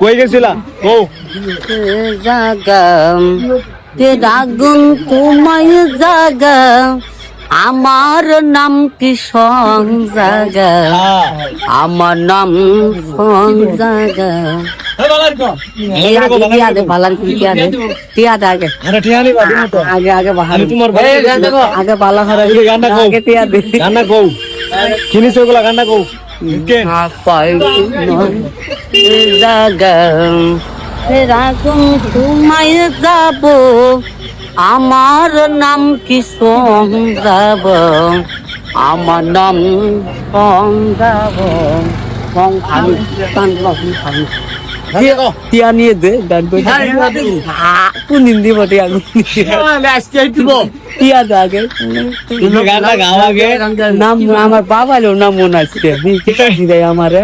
কই গেছিলা ও জাগাম তে রাগুন তোমায় জাগা আমার নাম কি সং জাগা আমার নাম সং জাগা আগে বালা আগে টিয়া দে গান্না কও কিনিস ওগুলা গান্না কও রাগুন তোমায় যাব আমার নাম কি সং যাব আমার নাম সং যাব সং খালি কান খালি টিয়া নিয়ে দে গান কই কোন হিন্দি বটে আগুন টিয়া দে আগে তুমি গানটা গাও আগে নাম আমার বাবা নাম মনে আছে আমারে